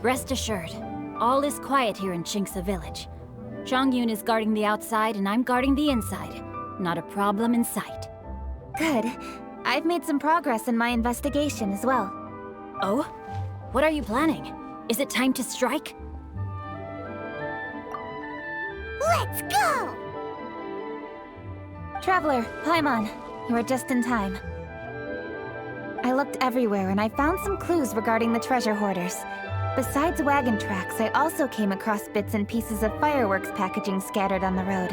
Rest assured, all is quiet here in Qingce Village. Zhongyun is guarding the outside and I'm guarding the inside. Not a problem in sight. Good. I've made some progress in my investigation as well. Oh? What are you planning? Is it time to strike? Let's go! Traveler, Paimon, you are just in time. I looked everywhere and I found some clues regarding the treasure hoarders. Besides wagon tracks, I also came across bits and pieces of fireworks packaging scattered on the road.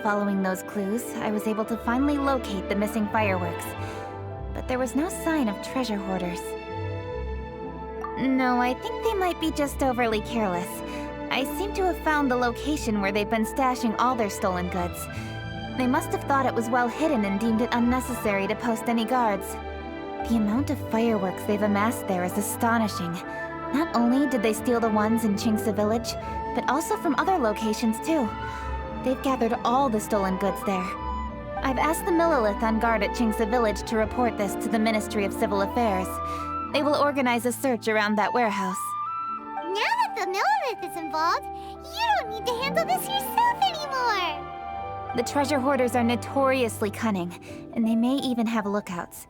Following those clues, I was able to finally locate the missing fireworks. But there was no sign of treasure hoarders. No, I think they might be just overly careless. I seem to have found the location where they've been stashing all their stolen goods. They must have thought it was well hidden and deemed it unnecessary to post any guards. The amount of fireworks they've amassed there is astonishing. Not only did they steal the ones in Qingce Village, but also from other locations too. They've gathered all the stolen goods there. I've asked the Millilith on guard at Qingce Village to report this to the Ministry of Civil Affairs. They will organize a search around that warehouse. Now that the Millilith is involved, you don't need to handle this yourself anymore! The treasure hoarders are notoriously cunning, and they may even have lookouts.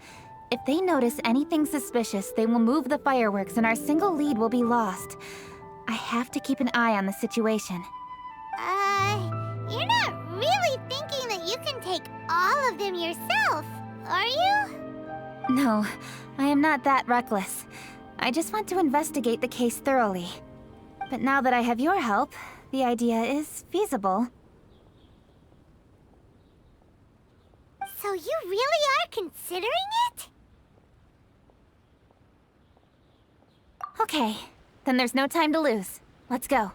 If they notice anything suspicious, they will move the fireworks and our single lead will be lost. I have to keep an eye on the situation. You're not really thinking that you can take all of them yourself, are you? No, I am not that reckless. I just want to investigate the case thoroughly. But now that I have your help, the idea is feasible. So you really are considering it? Okay, then there's no time to lose. Let's go.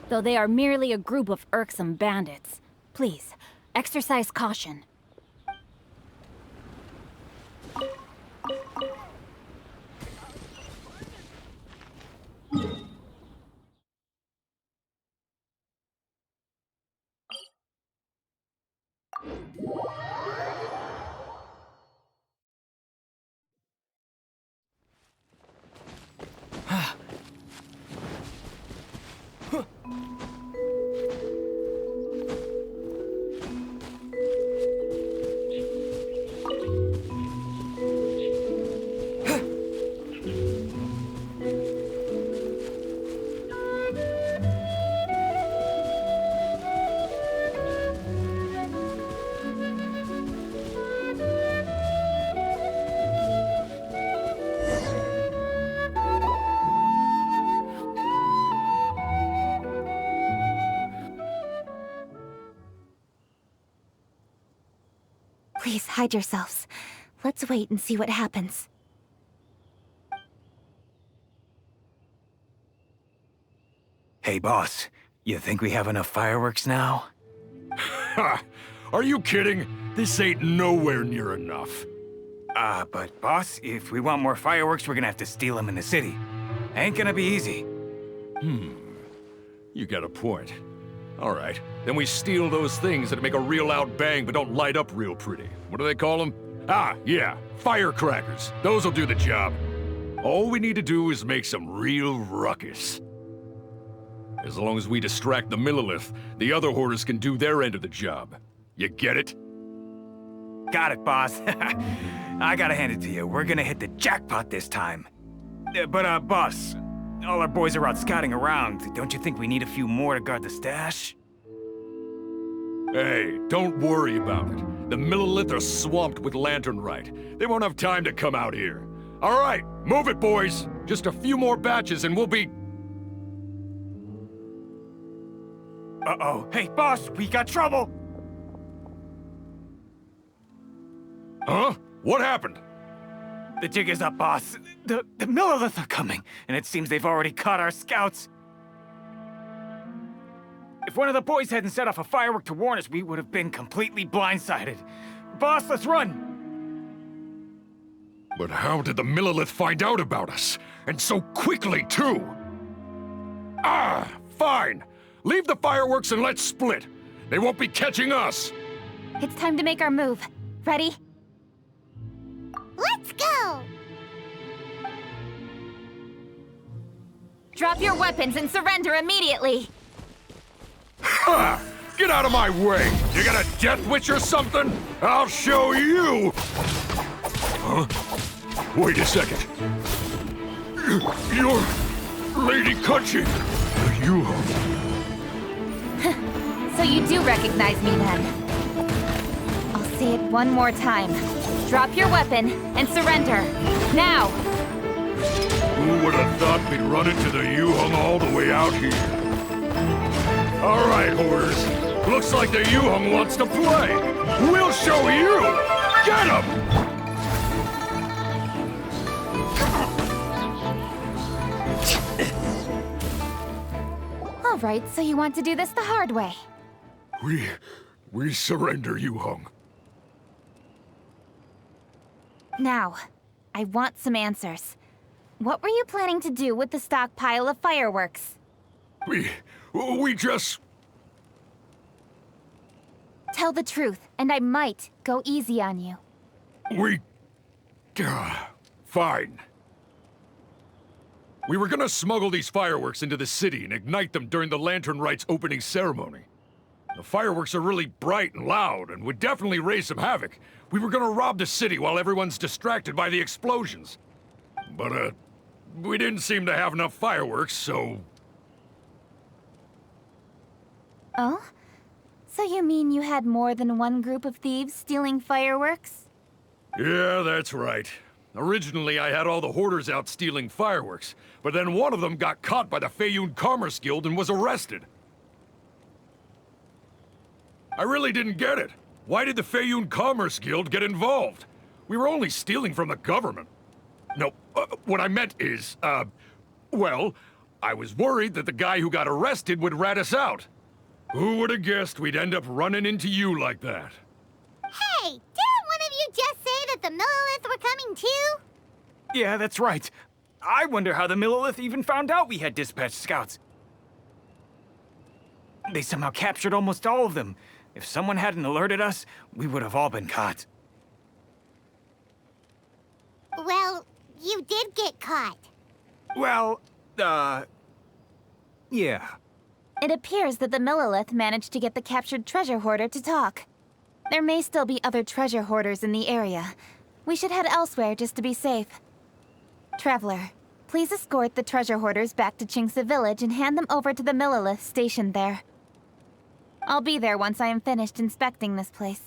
Though they are merely a group of irksome bandits, please, exercise caution. Please hide yourselves. Let's wait and see what happens. Hey, boss. You think we have enough fireworks now? Ha! Are you kidding? This ain't nowhere near enough. But boss, if we want more fireworks, we're gonna have to steal them in the city. Ain't gonna be easy. You got a point. All right, then we steal those things that make a real loud bang but don't light up real pretty. What do they call them? Ah, yeah, firecrackers. Those'll do the job. All we need to do is make some real ruckus. As long as we distract the Millilith, the other hoarders can do their end of the job. You get it? Got it, boss. I gotta hand it to you. We're gonna hit the jackpot this time. But, boss, all our boys are out scouting around. Don't you think we need a few more to guard the stash? Hey, don't worry about it. The Millilith are swamped with lantern Rite. They won't have time to come out here. All right, move it, boys. Just a few more batches and we'll be... Uh-oh. Hey, boss, we got trouble! Huh? What happened? The jig is up, boss. The Millilith are coming, and it seems they've already caught our scouts. If one of the boys hadn't set off a firework to warn us, we would have been completely blindsided. Boss, let's run! But how did the Millilith find out about us? And so quickly, too? Ah, fine. Leave the fireworks and let's split. They won't be catching us! It's time to make our move. Ready? Let's go! Drop your weapons and surrender immediately! Ha! Get out of my way! You got a death wish or something? I'll show you! Huh? Wait a second. You're Lady Kutching. You... So you do recognize me then? I'll say it one more time. Drop your weapon and surrender. Now! Who would have thought we'd run into the Yuhong all the way out here? All right, Hoarders. Looks like the Yuhong wants to play. We'll show you! Get him! All right, so you want to do this the hard way. We surrender, Yuhong. Now, I want some answers. What were you planning to do with the stockpile of fireworks? We just... Tell the truth, and I might go easy on you. Fine. We were gonna smuggle these fireworks into the city and ignite them during the Lantern Rite's opening ceremony. The fireworks are really bright and loud and would definitely raise some havoc. We were gonna rob the city while everyone's distracted by the explosions. But, we didn't seem to have enough fireworks, so... Oh? So you mean you had more than one group of thieves stealing fireworks? Yeah, that's right. Originally, I had all the hoarders out stealing fireworks, but then one of them got caught by the Feiyun Commerce Guild and was arrested. I really didn't get it. Why did the Feiyun Commerce Guild get involved? We were only stealing from the government. No, what I meant is, well, I was worried that the guy who got arrested would rat us out. Who would have guessed we'd end up running into you like that? Hey, didn't one of you just say that the Millilith were coming too? Yeah, that's right. I wonder how the Millilith even found out we had dispatched scouts. They somehow captured almost all of them. If someone hadn't alerted us, we would have all been caught. Well, you did get caught. Well, yeah. It appears that the Millilith managed to get the captured treasure hoarder to talk. There may still be other treasure hoarders in the area. We should head elsewhere just to be safe. Traveler, please escort the treasure hoarders back to Chingsa Village and hand them over to the Millilith stationed there. I'll be there once I am finished inspecting this place.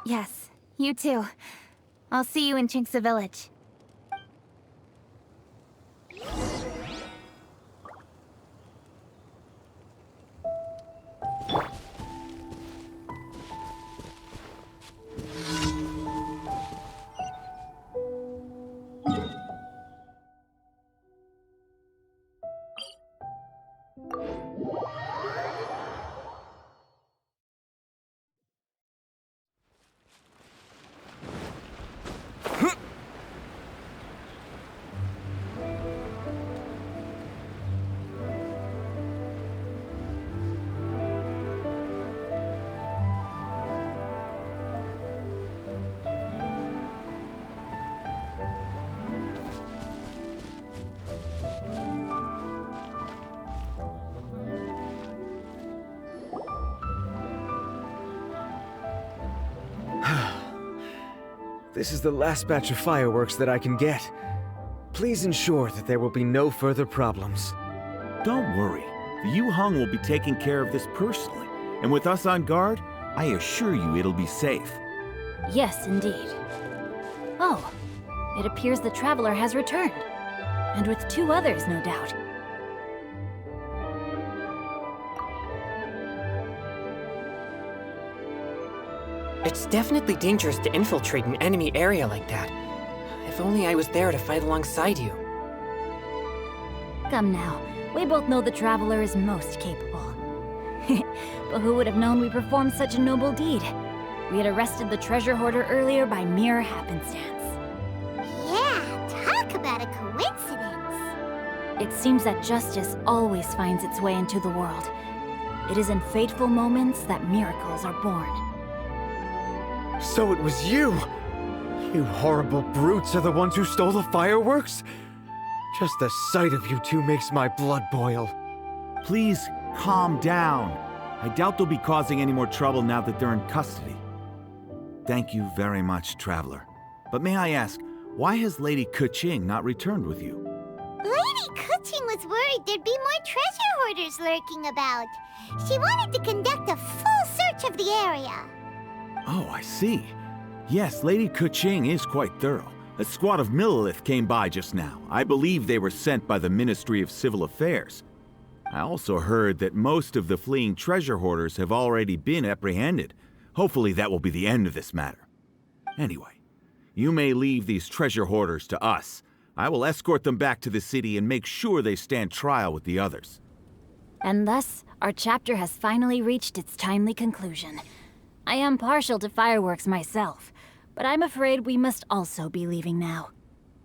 Yes, you too. I'll see you in Chingsa Village. This is the last batch of fireworks that I can get. Please ensure that there will be no further problems. Don't worry. The Yuhong will be taking care of this personally. And with us on guard, I assure you it'll be safe. Yes, indeed. Oh, it appears the Traveler has returned. And with 2 others, no doubt. It's definitely dangerous to infiltrate an enemy area like that. If only I was there to fight alongside you. Come now, we both know the Traveler is most capable. But who would have known we performed such a noble deed? We had arrested the treasure hoarder earlier by mere happenstance. Yeah, talk about a coincidence. It seems that justice always finds its way into the world. It is in fateful moments that miracles are born. So it was you! You horrible brutes are the ones who stole the fireworks? Just the sight of you two makes my blood boil. Please, calm down. I doubt they'll be causing any more trouble now that they're in custody. Thank you very much, Traveler. But may I ask, why has Lady Keqing not returned with you? Lady Keqing was worried there'd be more treasure hoarders lurking about. She wanted to conduct a full search of the area. Oh, I see. Yes, Lady Keqing is quite thorough. A squad of Millelith came by just now. I believe they were sent by the Ministry of Civil Affairs. I also heard that most of the fleeing treasure hoarders have already been apprehended. Hopefully that will be the end of this matter. Anyway, you may leave these treasure hoarders to us. I will escort them back to the city and make sure they stand trial with the others. And thus, our chapter has finally reached its timely conclusion. I am partial to fireworks myself, but I'm afraid we must also be leaving now.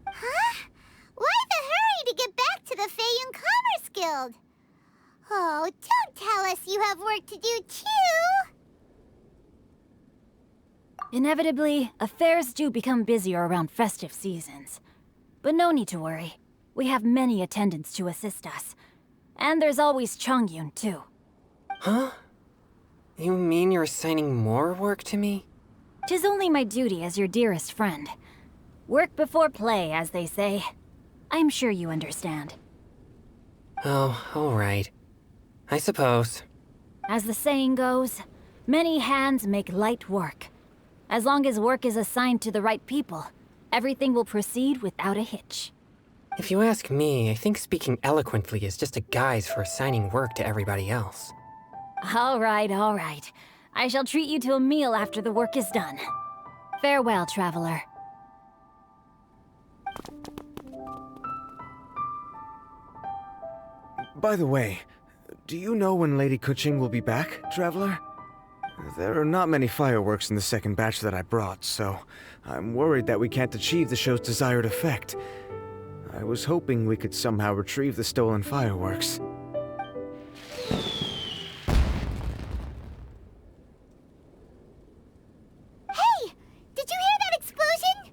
Huh? Why the hurry to get back to the Feiyun Commerce Guild? Oh, don't tell us you have work to do too! Inevitably, affairs do become busier around festive seasons. But no need to worry. We have many attendants to assist us. And there's always Chongyun, too. Huh? You mean you're assigning more work to me? 'Tis only my duty as your dearest friend. Work before play, as they say. I'm sure you understand. Oh, all right. I suppose. As the saying goes, many hands make light work. As long as work is assigned to the right people, everything will proceed without a hitch. If you ask me, I think speaking eloquently is just a guise for assigning work to everybody else. All right, all right. I shall treat you to a meal after the work is done. Farewell, traveler. By the way, do you know when Lady Keqing will be back, Traveler? There are not many fireworks in the second batch that I brought, so I'm worried that we can't achieve the show's desired effect. I was hoping we could somehow retrieve the stolen fireworks. Hey! Did you hear that explosion?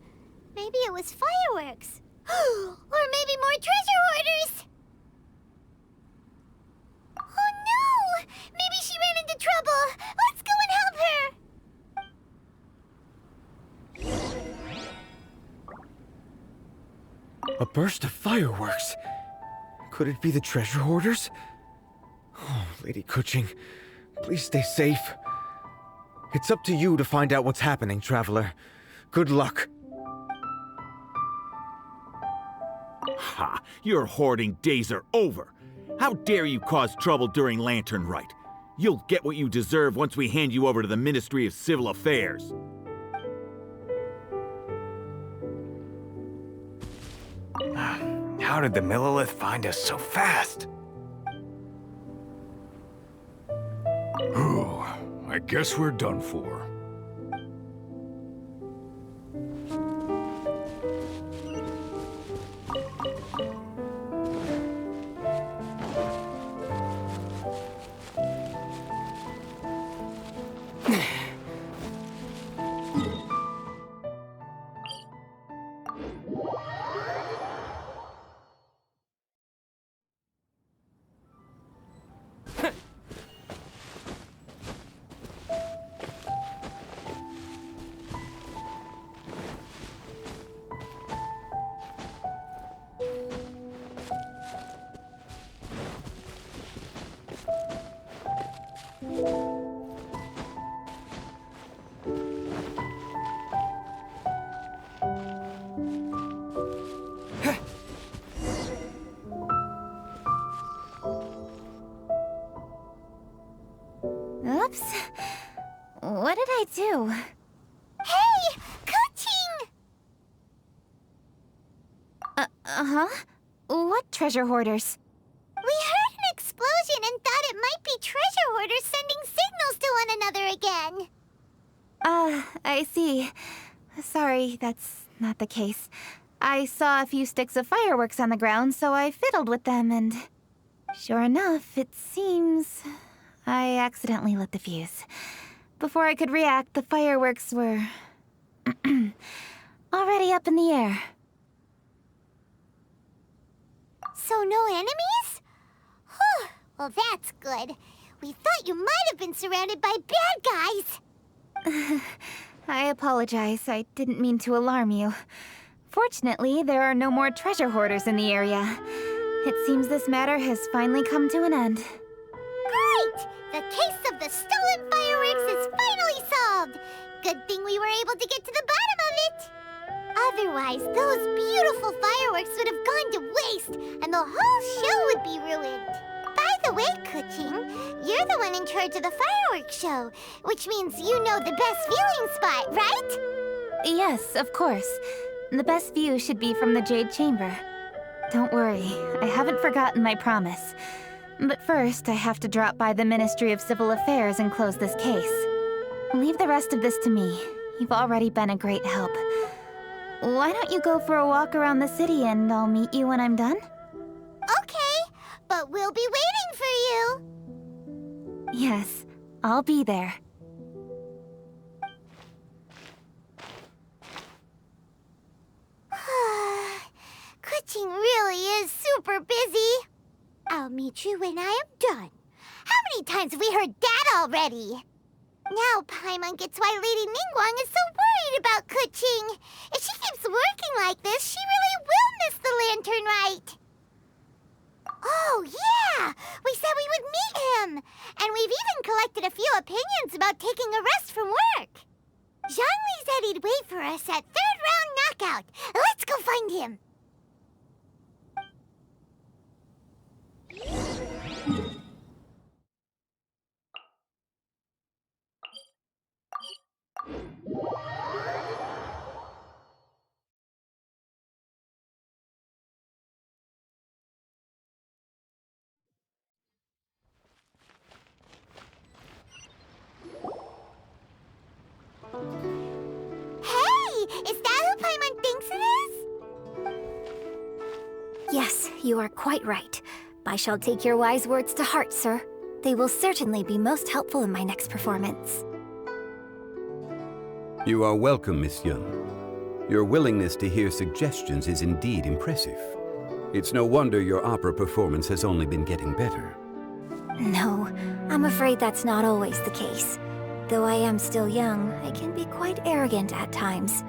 Maybe it was fireworks. Or maybe more treasure hoarders! Oh no! Maybe she ran into trouble! Let's go and help her! A burst of fireworks? Could it be the treasure hoarders? Oh, Lady Keqing, please stay safe. It's up to you to find out what's happening, Traveler. Good luck. Ha! Your hoarding days are over! How dare you cause trouble during Lantern Rite? You'll get what you deserve once we hand you over to the Ministry of Civil Affairs. How did the Millelith find us so fast? Ooh, I guess we're done for. Oops. What did I do? Hey! Keqing! Uh-huh? What treasure hoarders? We heard an explosion and thought it might be treasure hoarders sending signals to one another again. I see. Sorry, that's not the case. I saw a few sticks of fireworks on the ground, so I fiddled with them and... Sure enough, it seems... I accidentally lit the fuse. Before I could react, the fireworks were... already up in the air. So no enemies? Whew. Well, that's good. We thought you might have been surrounded by bad guys. I apologize. I didn't mean to alarm you. Fortunately, there are no more treasure hoarders in the area. It seems this matter has finally come to an end. Great! The case of the stolen fireworks is finally solved. Good thing we were able to get to the bottom of it. Otherwise, those beautiful fireworks would have gone to waste, and the whole show would be ruined. By the way, Kuching, you're the one in charge of the fireworks show, which means you know the best viewing spot, right? Yes, of course. The best view should be from the Jade Chamber. Don't worry, I haven't forgotten my promise. But first, I have to drop by the Ministry of Civil Affairs and close this case. Leave the rest of this to me. You've already been a great help. Why don't you go for a walk around the city and I'll meet you when I'm done? Okay, but we'll be waiting for you. Yes, I'll be there. Kuching really is super busy. I'll meet you when I am done. How many times have we heard that already? Now Paimon gets why Lady Ningguang is so worried about Kuching. If she keeps working like this, she really will miss the Lantern Rite. Oh, yeah! We said we would meet him! And we've even collected a few opinions about taking a rest from work. Zhongli said he'd wait for us at third round knockout. Let's go find him. Is that who Paimon thinks it is? Yes, you are quite right. I shall take your wise words to heart, sir. They will certainly be most helpful in my next performance. You are welcome, Miss Yun. Your willingness to hear suggestions is indeed impressive. It's no wonder your opera performance has only been getting better. No, I'm afraid that's not always the case. Though I am still young, I can be quite arrogant at times.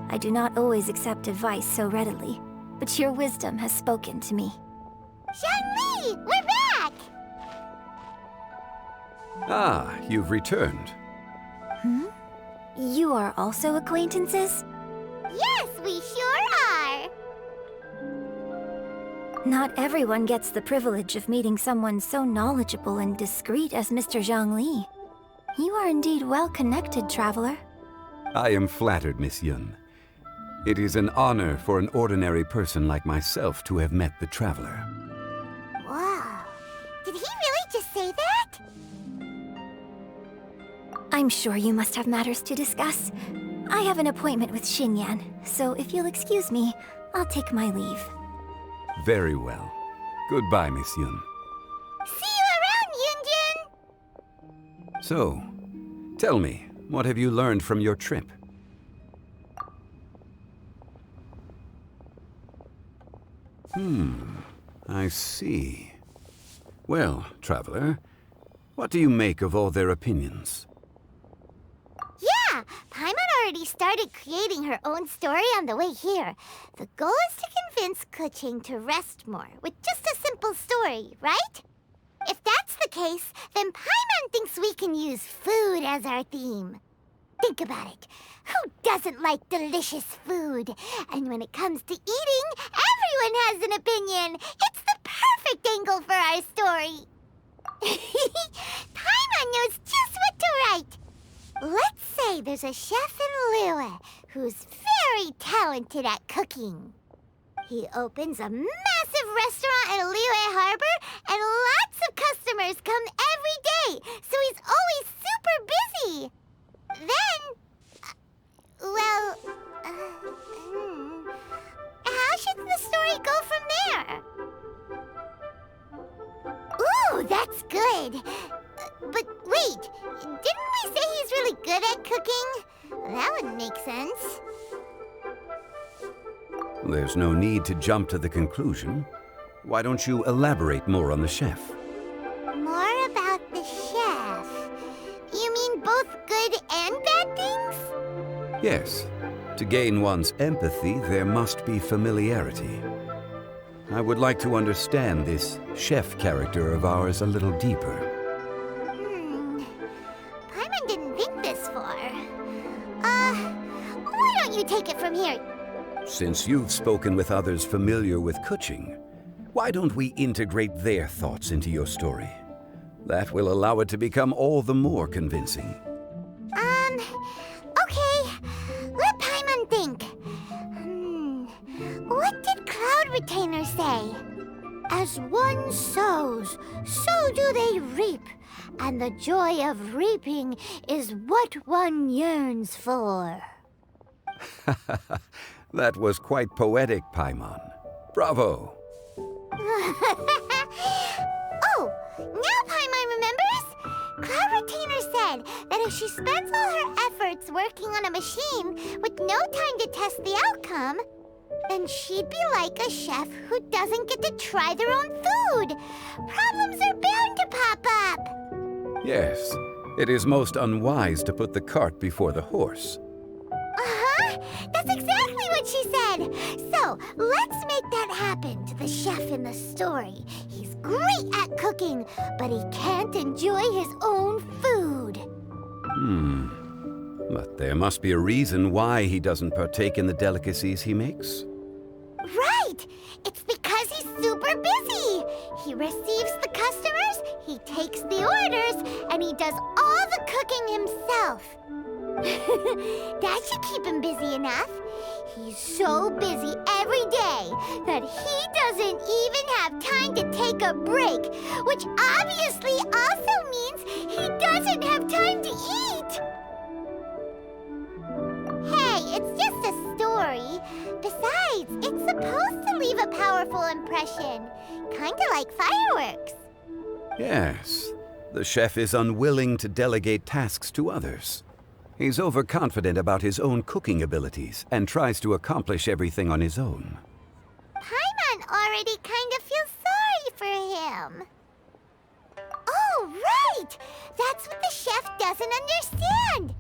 I do not always accept advice so readily, but your wisdom has spoken to me. Zhongli, we're back! Ah, you've returned. You are also acquaintances? Yes, we sure are! Not everyone gets the privilege of meeting someone so knowledgeable and discreet as Mr. Zhongli. You are indeed well-connected, traveler. I am flattered, Miss Yun. It is an honor for an ordinary person like myself to have met the traveler. Wow. Did he really just say that? I'm sure you must have matters to discuss. I have an appointment with Xinyan, so if you'll excuse me, I'll take my leave. Very well. Goodbye, Miss Yun. See you around, Yunjin! So, tell me, what have you learned from your trip? I see. Well, traveler, what do you make of all their opinions? Yeah, Paimon already started creating her own story on the way here. The goal is to convince Kuching to rest more with just a simple story, right? If that's the case, then Paimon thinks we can use food as our theme. Think about it. Who doesn't like delicious food? And when it comes to eating, everyone has an opinion. It's the perfect angle for our story. Paimon knows just what to write. Let's say there's a chef in Liyue who's very talented at cooking. He opens a massive restaurant in Liyue Harbor, and lots of customers come every day, so he's always super busy. Then, how should the story go from there? Ooh, that's good. But wait, didn't we say he's really good at cooking? That wouldn't make sense. There's no need to jump to the conclusion. Why don't you elaborate more on the chef? More about the chef. You mean both good and bad things? Yes. To gain one's empathy, there must be familiarity. I would like to understand this chef character of ours a little deeper. Paimon didn't think this far. Why don't you take it from here? Since you've spoken with others familiar with Kuching, why don't we integrate their thoughts into your story? That will allow it to become all the more convincing. Okay. Let Paimon think. What did Cloud Retainer say? As one sows, so do they reap. And the joy of reaping is what one yearns for. That was quite poetic, Paimon. Bravo! Oh, now Paimon remembers? Cloud Retainer said that if she spends all her efforts working on a machine with no time to test the outcome, then she'd be like a chef who doesn't get to try their own food. Problems are bound to pop up. Yes, it is most unwise to put the cart before the horse. That's exactly what she said. So, let's make that happen to the chef in the story. He's great at cooking, but he can't enjoy his own food. But there must be a reason why he doesn't partake in the delicacies he makes. Right! It's because he's super busy. He receives the customers, he takes the orders, and he does all the cooking himself. That should keep him busy enough. He's so busy every day that he doesn't even have time to take a break, which obviously also means he doesn't have time to eat. Hey, it's just a story. Besides, it's supposed to leave a powerful impression, kinda like fireworks. Yes, the chef is unwilling to delegate tasks to others. He's overconfident about his own cooking abilities and tries to accomplish everything on his own. Paimon already kind of feels sorry for him. Oh, right! That's what the chef doesn't understand.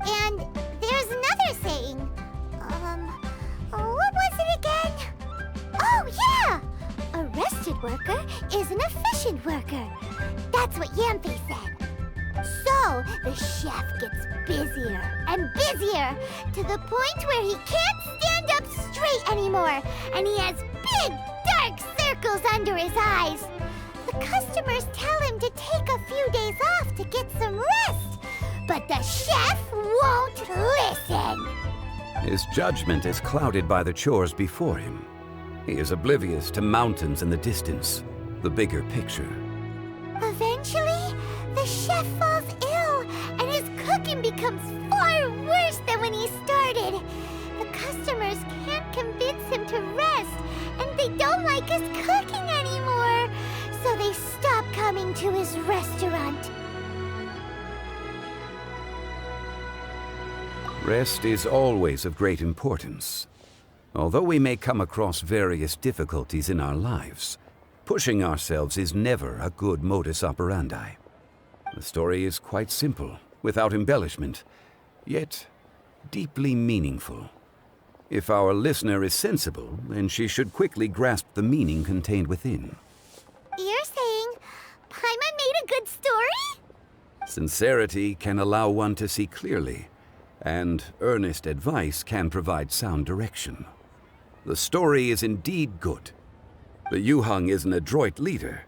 And there's another saying. What was it again? Oh, yeah! A rested worker is an efficient worker. That's what Yampi said. So, the chef gets busier and busier to the point where he can't stand up straight anymore, and he has big, dark circles under his eyes. The customers tell him to take a few days off to get some rest, but the chef won't listen. His judgment is clouded by the chores before him. He is oblivious to mountains in the distance, the bigger picture. Eventually, the chef falls ill, and his cooking becomes far worse than when he started. The customers can't convince him to rest, and they don't like his cooking anymore, so they stop coming to his restaurant. Rest is always of great importance. Although we may come across various difficulties in our lives, pushing ourselves is never a good modus operandi. The story is quite simple, without embellishment, yet deeply meaningful. If our listener is sensible, then she should quickly grasp the meaning contained within. You're saying Paimon made a good story? Sincerity can allow one to see clearly, and earnest advice can provide sound direction. The story is indeed good. The Yuhang is an adroit leader.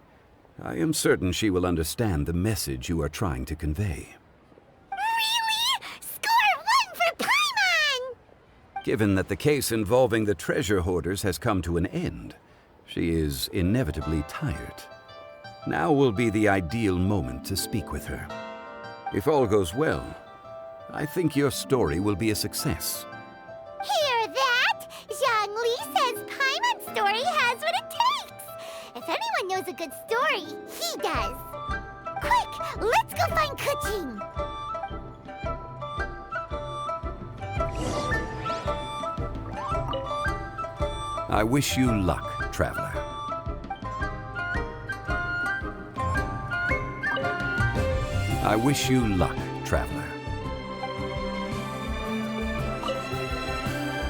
I am certain she will understand the message you are trying to convey. Really? Score 1 for Paimon! Given that the case involving the treasure hoarders has come to an end, she is inevitably tired. Now will be the ideal moment to speak with her. If all goes well, I think your story will be a success. Hear that? Zhang Li says Paimon's story has what it takes. If anyone knows a good story, he does. Quick, let's go find Kuching! I wish you luck, traveler. I wish you luck, traveler.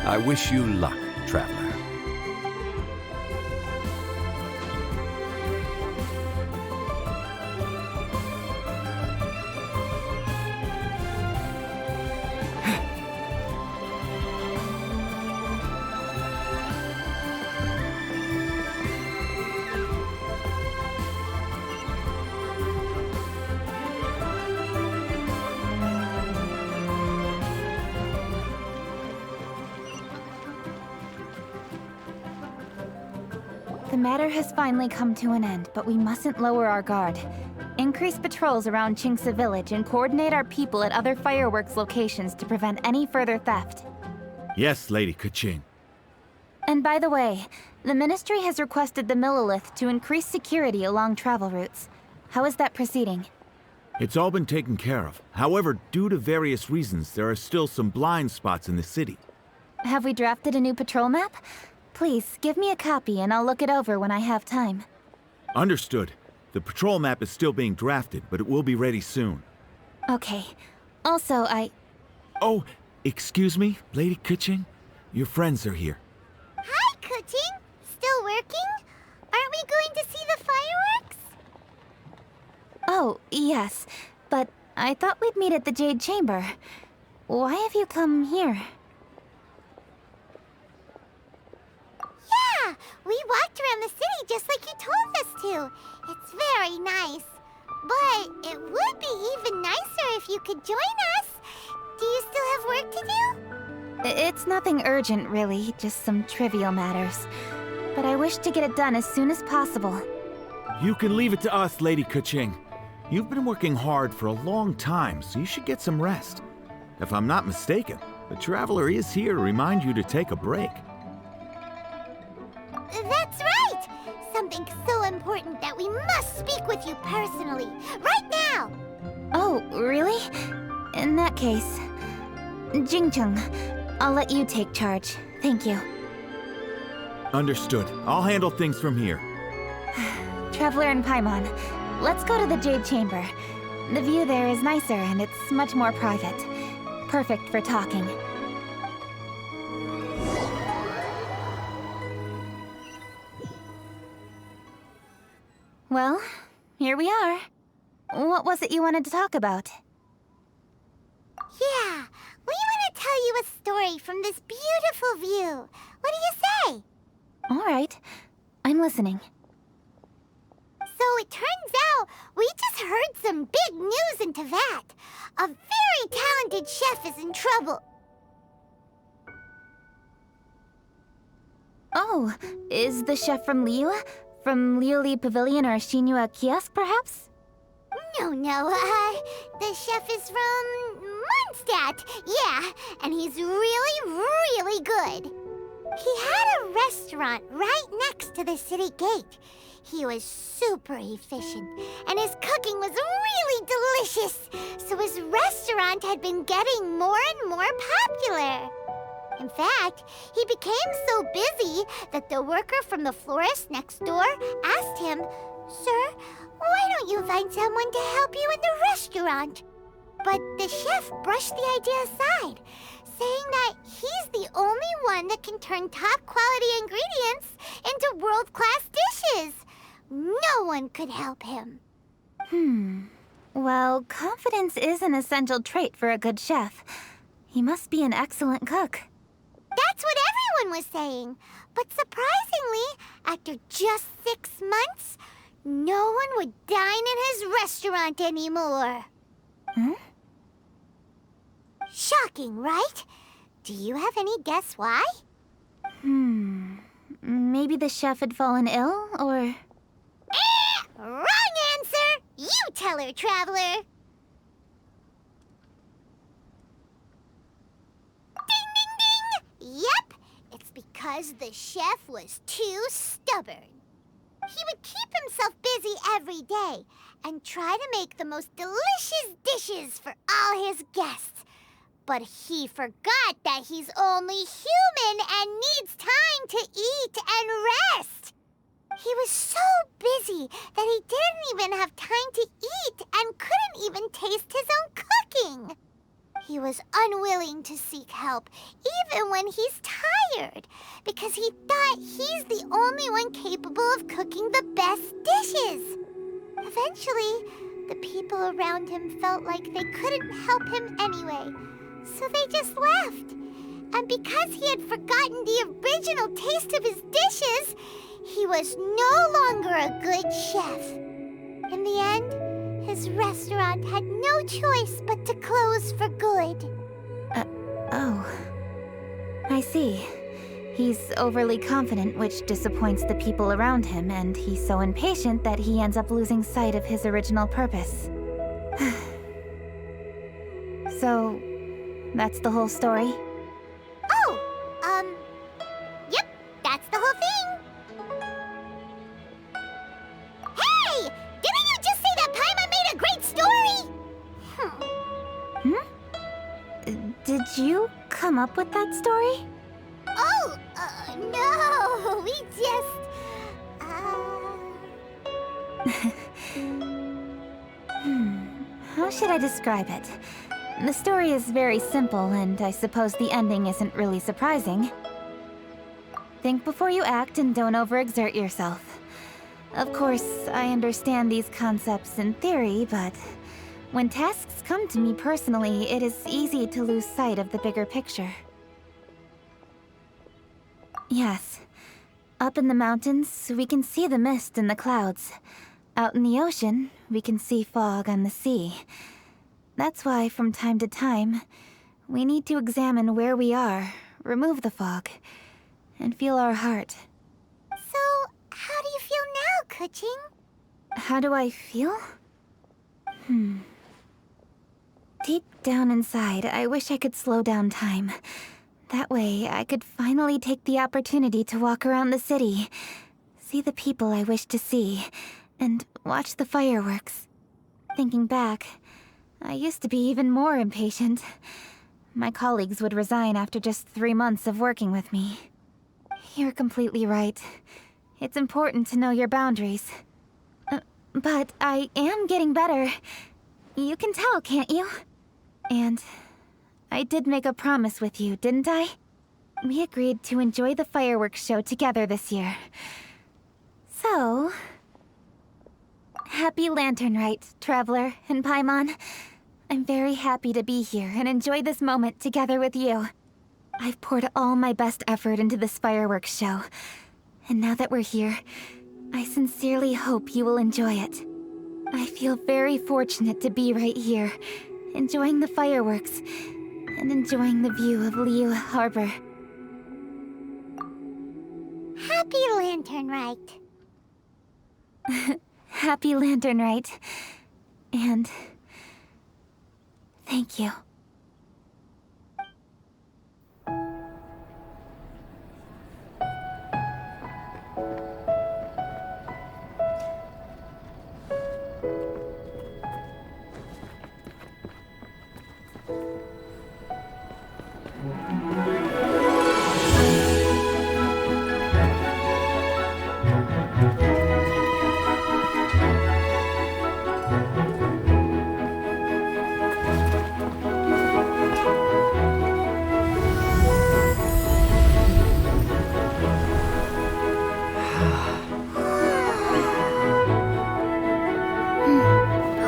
I wish you luck, traveler. The matter has finally come to an end, but we mustn't lower our guard. Increase patrols around Chingsa village and coordinate our people at other fireworks locations to prevent any further theft. Yes, Lady Kuching. And by the way, the Ministry has requested the Millilith to increase security along travel routes. How is that proceeding? It's all been taken care of. However, due to various reasons, there are still some blind spots in the city. Have we drafted a new patrol map? Please, give me a copy and I'll look it over when I have time. Understood. The patrol map is still being drafted, but it will be ready soon. Okay. Also, Oh, excuse me, Lady Kuching? Your friends are here. Hi, Kuching! Still working? Aren't we going to see the fireworks? Oh, yes. But I thought we'd meet at the Jade Chamber. Why have you come here? Yeah, we walked around the city just like you told us to. It's very nice. But it would be even nicer if you could join us. Do you still have work to do? It's nothing urgent, really. Just some trivial matters. But I wish to get it done as soon as possible. You can leave it to us, Lady Kuching. You've been working hard for a long time, so you should get some rest. If I'm not mistaken, the Traveler is here to remind you to take a break. That's right! Something so important that we must speak with you personally, right now! Oh, really? In that case, Jingcheng, I'll let you take charge. Thank you. Understood. I'll handle things from here. Traveler and Paimon, let's go to the Jade Chamber. The view there is nicer and it's much more private. Perfect for talking. Well, here we are. What was it you wanted to talk about? Yeah, we want to tell you a story from this beautiful view. What do you say? All right, I'm listening. So it turns out we just heard some big news in Teyvat. A very talented chef is in trouble. Oh, is the chef from Liyue? From Liuli Pavilion or Shinua Kiosk, perhaps? No, the chef is from Mondstadt. Yeah, and he's really, really good. He had a restaurant right next to the city gate. He was super efficient, and his cooking was really delicious, so his restaurant had been getting more and more popular. In fact, he became so busy that the worker from the florist next door asked him, "Sir, why don't you find someone to help you in the restaurant?" But the chef brushed the idea aside, saying that he's the only one that can turn top-quality ingredients into world-class dishes. No one could help him. Well, confidence is an essential trait for a good chef. He must be an excellent cook. That's what everyone was saying. But surprisingly, after just 6 months, no one would dine in his restaurant anymore. Shocking, right? Do you have any guess why? Maybe the chef had fallen ill, or... Wrong answer! You tell her, Traveler! Ding, ding, ding! Yep, it's because the chef was too stubborn. He would keep himself busy every day and try to make the most delicious dishes for all his guests. But he forgot that he's only human and needs time to eat and rest. He was so busy that he didn't even have time to eat and couldn't even taste his own cooking. He was unwilling to seek help, even when he's tired, because he thought he's the only one capable of cooking the best dishes. Eventually, the people around him felt like they couldn't help him anyway, so they just left. And because he had forgotten the original taste of his dishes, he was no longer a good chef. In the end, his restaurant had no choice but to close for good. Oh. I see. He's overly confident, which disappoints the people around him, and he's so impatient that he ends up losing sight of his original purpose. So, that's the whole story? Yep, that's the whole thing. Hey! Didn't you just say that Paimon made a great story? Did you come up with that story? Oh, no, we just, How should I describe it? The story is very simple, and I suppose the ending isn't really surprising. Think before you act and don't overexert yourself. Of course, I understand these concepts in theory, but when tasks come to me personally, it is easy to lose sight of the bigger picture. Yes. Up in the mountains, we can see the mist and the clouds. Out in the ocean, we can see fog on the sea. That's why, from time to time, we need to examine where we are, remove the fog, and feel our heart. So, how do you feel now, Kuching? How do I feel? Deep down inside, I wish I could slow down time. That way, I could finally take the opportunity to walk around the city, see the people I wish to see, and watch the fireworks. Thinking back, I used to be even more impatient. My colleagues would resign after just 3 months of working with me. You're completely right. It's important to know your boundaries. But I am getting better. You can tell, can't you? And I did make a promise with you, didn't I? We agreed to enjoy the fireworks show together this year. So... Happy Lantern Rite, Traveler and Paimon. I'm very happy to be here and enjoy this moment together with you. I've poured all my best effort into this fireworks show. And now that we're here, I sincerely hope you will enjoy it. I feel very fortunate to be right here, enjoying the fireworks, and enjoying the view of Liu Harbor. Happy Lantern Rite. Happy Lantern Rite. And... thank you.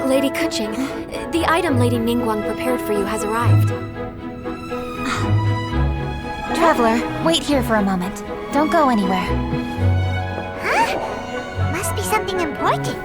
Lady Kuching, the item Lady Ningguang prepared for you has arrived. Traveler, wait here for a moment. Don't go anywhere. Huh? Must be something important.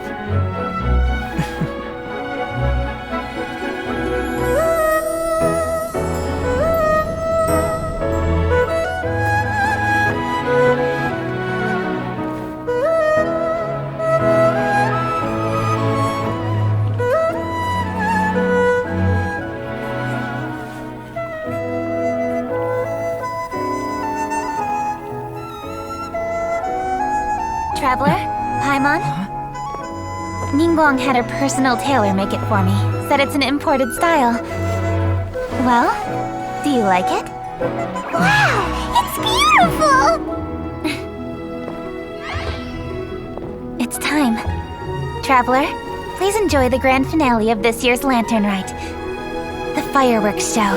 Traveler, Paimon? Ningguang had her personal tailor make it for me. Said it's an imported style. Well, do you like it? Wow, it's beautiful! It's time. Traveler, please enjoy the grand finale of this year's Lantern Rite. The fireworks show.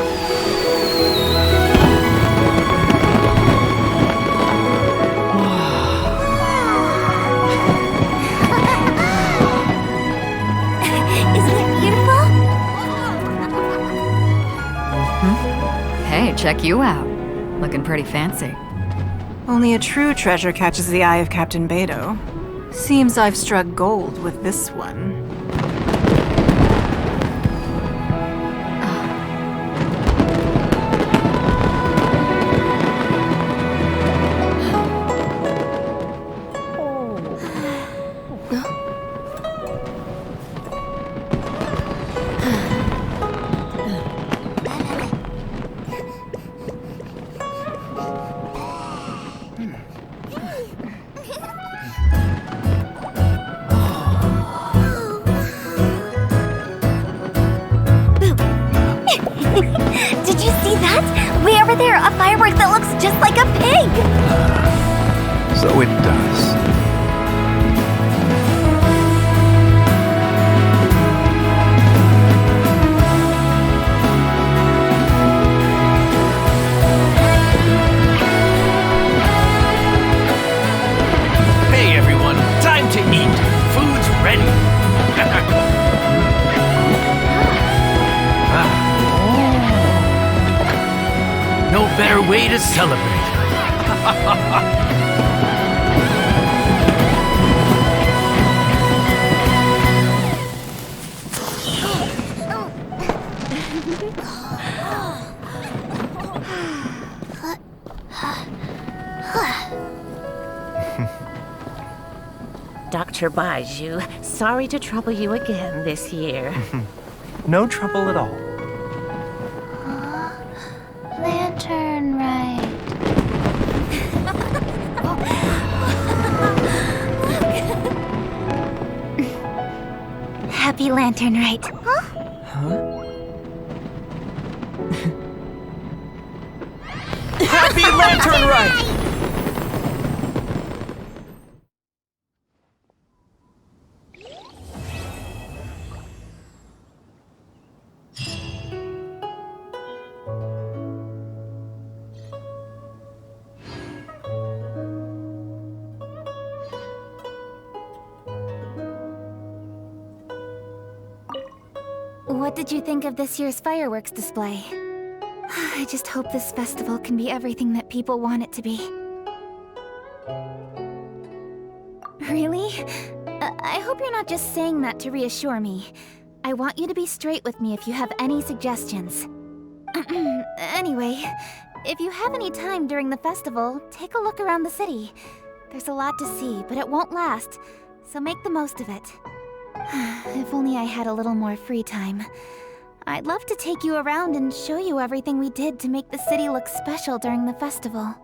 Hey, check you out. Looking pretty fancy. Only a true treasure catches the eye of Captain Beidou. Seems I've struck gold with this one. Did you see that? Way over there, a firework that looks just like a pig! So it does. Hey everyone, time to eat. Food's ready. No better way to celebrate. Dr. Baiju, sorry to trouble you again this year. No trouble at all. Lantern Rite. Happy Lantern Rite. Happy Lantern Rite! What did you think of this year's fireworks display? I just hope this festival can be everything that people want it to be. Really? I hope you're not just saying that to reassure me. I want you to be straight with me if you have any suggestions. Anyway, if you have any time during the festival, take a look around the city. There's a lot to see, but it won't last, so make the most of it. If only I had a little more free time. I'd love to take you around and show you everything we did to make the city look special during the festival.